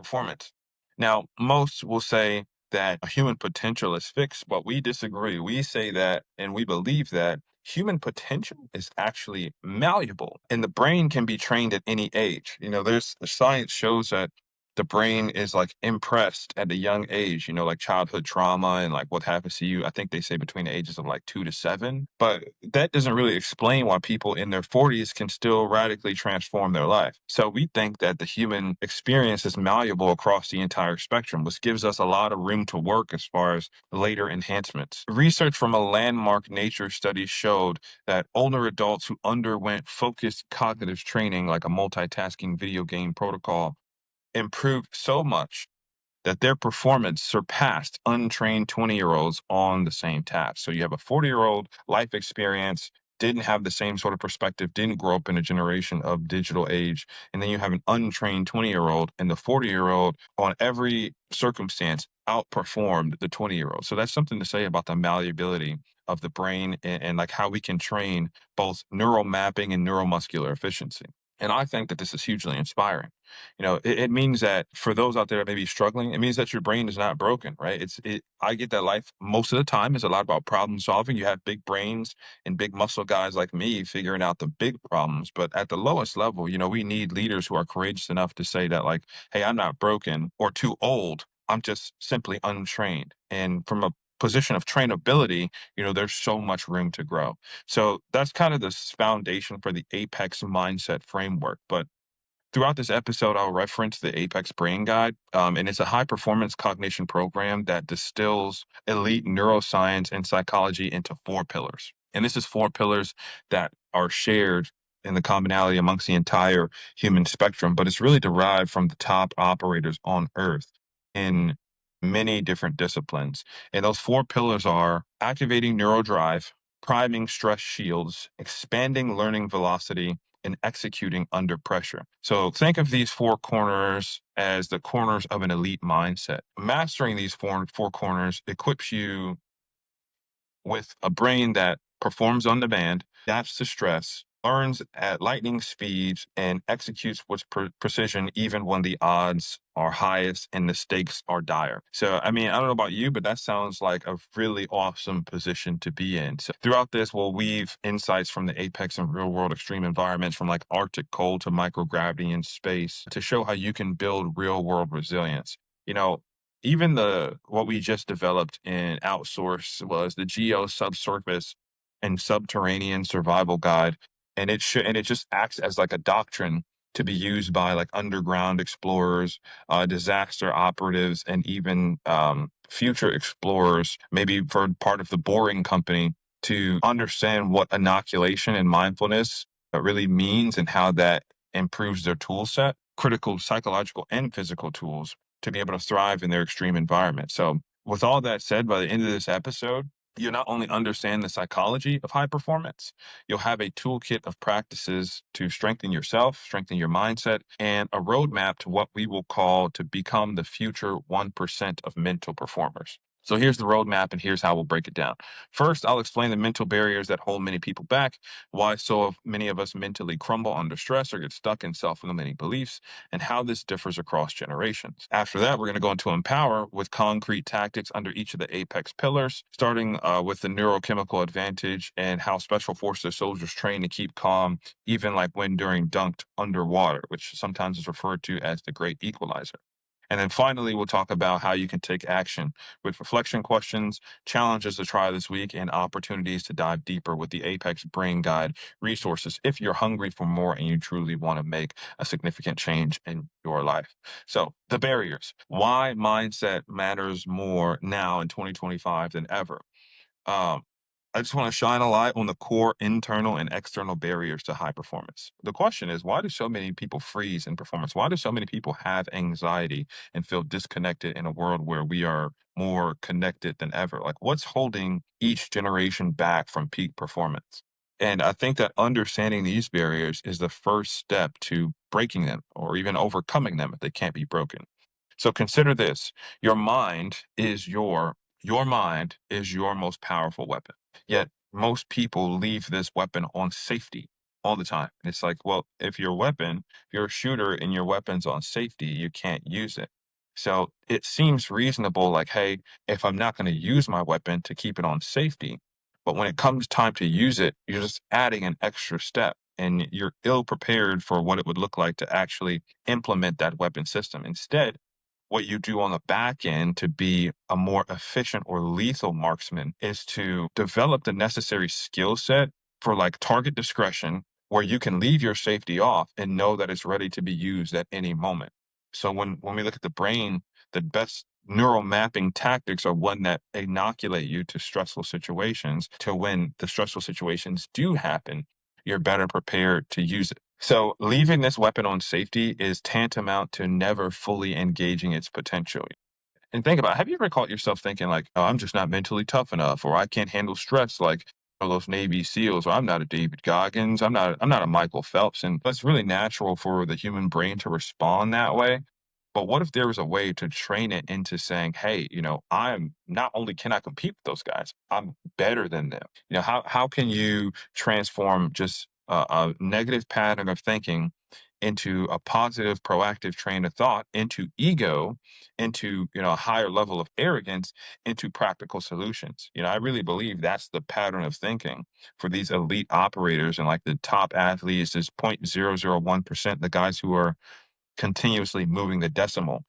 performance. Now, most will say that a human potential is fixed, but we disagree. We say that, and we believe that human potential is actually malleable, and the brain can be trained at any age. There's the science shows that the brain is like impressed at a young age, like childhood trauma and like what happens to you. I think they say between the ages of like 2 to 7. But that doesn't really explain why people in their 40s can still radically transform their life. So we think that the human experience is malleable across the entire spectrum, which gives us a lot of room to work as far as later enhancements. Research from a landmark nature study showed that older adults who underwent focused cognitive training, like a multitasking video game protocol, improved so much that their performance surpassed untrained 20-year-olds on the same task. So you have a 40-year-old life experience, didn't have the same sort of perspective, didn't grow up in a generation of digital age. And then you have an untrained 20-year-old, and the 40-year-old on every circumstance outperformed the 20-year-old. So that's something to say about the malleability of the brain and like how we can train both neural mapping and neuromuscular efficiency. And I think that this is hugely inspiring. It means that for those out there that may be struggling, it means that your brain is not broken, right? I get that life most of the time is a lot about problem solving. You have big brains and big muscle guys like me figuring out the big problems. But at the lowest level, we need leaders who are courageous enough to say that, like, hey, I'm not broken or too old. I'm just simply untrained. And from a position of trainability, there's so much room to grow. So that's kind of the foundation for the Apex mindset framework. But throughout this episode, I'll reference the Apex Brain Guide, and it's a high performance cognition program that distills elite neuroscience and psychology into 4 pillars. And this is 4 pillars that are shared in the commonality amongst the entire human spectrum, but it's really derived from the top operators on Earth in many different disciplines. And those 4 pillars are activating neurodrive, priming stress shields, expanding learning velocity, and executing under pressure. So think of these 4 corners as the corners of an elite mindset. Mastering these four corners equips you with a brain that performs on demand, adapts to stress, learns at lightning speeds, and executes with precision even when the odds are highest and the stakes are dire. So, I mean, I don't know about you, but that sounds like a really awesome position to be in. So, throughout this, we'll weave insights from the apex and real world extreme environments, from like Arctic cold to microgravity in space, to show how you can build real world resilience. You know, even the what we just developed in outsource was the geo subsurface and subterranean survival guide, and it just acts as like a doctrine to be used by like underground explorers, disaster operatives, and even future explorers, maybe for part of the boring company, to understand what inoculation and mindfulness really means and how that improves their tool set, critical psychological and physical tools to be able to thrive in their extreme environment. So, with all that said, by the end of this episode, you not only understand the psychology of high performance, you'll have a toolkit of practices to strengthen yourself, strengthen your mindset, and a roadmap to what we will call to become the future 1% of mental performers. So here's the roadmap, and here's how we'll break it down. First, I'll explain the mental barriers that hold many people back, why so many of us mentally crumble under stress or get stuck in self-limiting beliefs, and how this differs across generations. After that, we're going to go into empower with concrete tactics under each of the apex pillars, starting with the neurochemical advantage and how special forces soldiers train to keep calm, even like when during dunked underwater, which sometimes is referred to as the great equalizer. And then finally, we'll talk about how you can take action with reflection questions, challenges to try this week, and opportunities to dive deeper with the Apex Brain Guide resources if you're hungry for more and you truly want to make a significant change in your life. So, the barriers, why mindset matters more now in 2025 than ever. Um, I just want to shine a light on the core internal and external barriers to high performance. The question is, why do so many people freeze in performance? Why do so many people have anxiety and feel disconnected in a world where we are more connected than ever? Like, what's holding each generation back from peak performance? And I think that understanding these barriers is the first step to breaking them or even overcoming them if they can't be broken. So consider this. Your mind is your mind is your most powerful weapon. Yet most people leave this weapon on safety all the time. It's like, well, if your weapon, if you're a shooter and your weapon's on safety, you can't use it. So it seems reasonable, like, hey, if I'm not going to use my weapon to keep it on safety, but when it comes time to use it, you're just adding an extra step and you're ill prepared for what it would look like to actually implement that weapon system. Instead, what you do on the back end to be a more efficient or lethal marksman is to develop the necessary skill set for like target discretion, where you can leave your safety off and know that it's ready to be used at any moment. So when we look at the brain, the best neural mapping tactics are one that inoculate you to stressful situations, to when the stressful situations do happen, you're better prepared to use it. So leaving this weapon on safety is tantamount to never fully engaging its potential. And think about it, have you ever caught yourself thinking like, "Oh, I'm just not mentally tough enough," or "I can't handle stress like those Navy SEALs," or "I'm not a David Goggins, I'm not a Michael Phelps." And that's really natural for the human brain to respond that way. But what if there was a way to train it into saying, "Hey, I'm not only can I compete with those guys, I'm better than them." How can you transform just a negative pattern of thinking into a positive, proactive train of thought, into ego, into a higher level of arrogance, into practical solutions? I really believe that's the pattern of thinking for these elite operators, and like the top athletes is 0.001%, the guys who are continuously moving the decimal.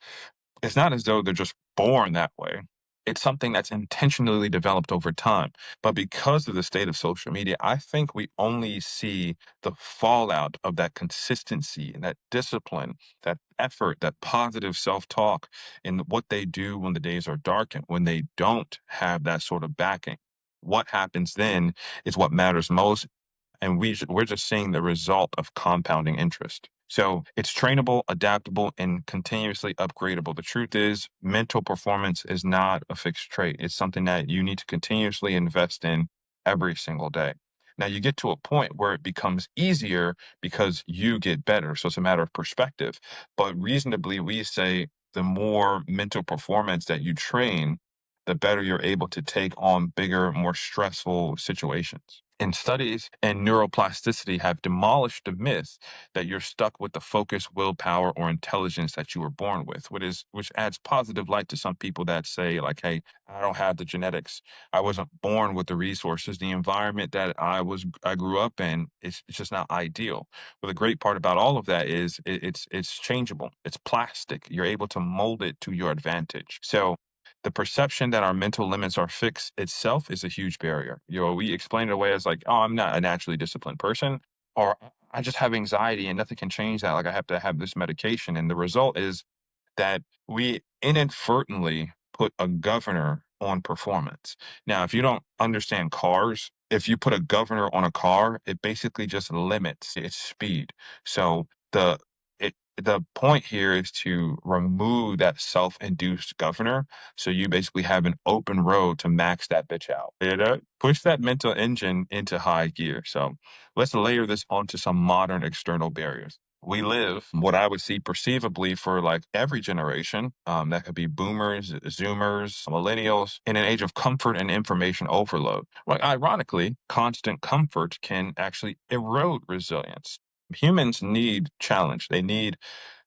It's not as though they're just born that way. It's something that's intentionally developed over time. But because of the state of social media, I think we only see the fallout of that consistency and that discipline, that effort, that positive self talk in what they do when the days are dark and when they don't have that sort of backing. What happens then is what matters most, and we're just seeing the result of compounding interest. So it's trainable, adaptable, and continuously upgradable. The truth is, mental performance is not a fixed trait. It's something that you need to continuously invest in every single day. Now, you get to a point where it becomes easier because you get better. So it's a matter of perspective. But reasonably, we say the more mental performance that you train, the better you're able to take on bigger, more stressful situations. And studies in neuroplasticity have demolished the myth that you're stuck with the focus, willpower, or intelligence that you were born with, which adds positive light to some people that say, like, hey, I don't have the genetics. I wasn't born with the resources. The environment that I grew up in, it's just not ideal. But the great part about all of that is it's changeable. It's plastic. You're able to mold it to your advantage. So the perception that our mental limits are fixed itself is a huge barrier. We explain it away as like, oh, I'm not a naturally disciplined person, or I just have anxiety and nothing can change that. Like I have to have this medication. And the result is that we inadvertently put a governor on performance. Now, if you don't understand cars, if you put a governor on a car, it basically just limits its speed. So the point here is to remove that self-induced governor. So you basically have an open road to max that bitch out. Push that mental engine into high gear. So let's layer this onto some modern external barriers. We live what I would see perceivably for like every generation. That could be boomers, zoomers, millennials, in an age of comfort and information overload. Like, ironically, constant comfort can actually erode resilience. Humans need challenge. They need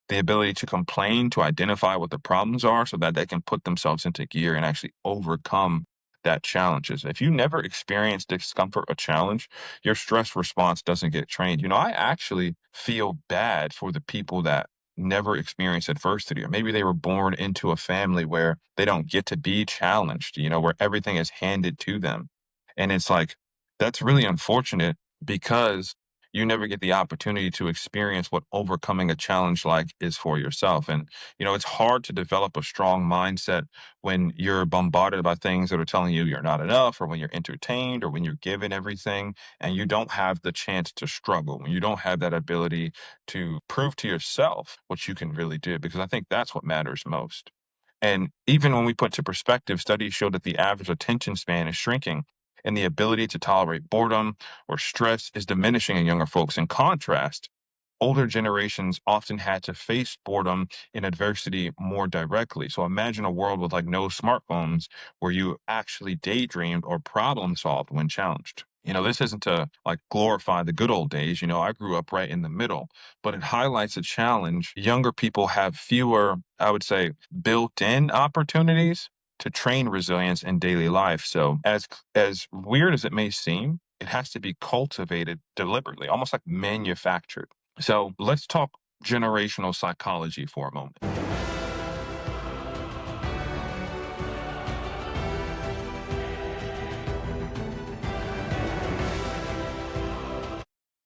the ability to complain, to identify what the problems are so that they can put themselves into gear and actually overcome that challenges. If you never experience discomfort or challenge, your stress response doesn't get trained. I actually feel bad for the people that never experience adversity, or maybe they were born into a family where they don't get to be challenged, where everything is handed to them. And it's like, that's really unfortunate because you never get the opportunity to experience what overcoming a challenge like is for yourself. And, it's hard to develop a strong mindset when you're bombarded by things that are telling you you're not enough, or when you're entertained, or when you're given everything and you don't have the chance to struggle, when you don't have that ability to prove to yourself what you can really do, because I think that's what matters most. And even when we put to perspective, studies show that the average attention span is shrinking, and the ability to tolerate boredom or stress is diminishing in younger folks. In contrast, older generations often had to face boredom and adversity more directly. So imagine a world with like no smartphones, where you actually daydreamed or problem solved when challenged. This isn't to like glorify the good old days. I grew up right in the middle, but it highlights a challenge. Younger people have fewer, I would say, built in opportunities to train resilience in daily life. So, as weird as it may seem, it has to be cultivated deliberately, almost like manufactured. So, let's talk generational psychology for a moment.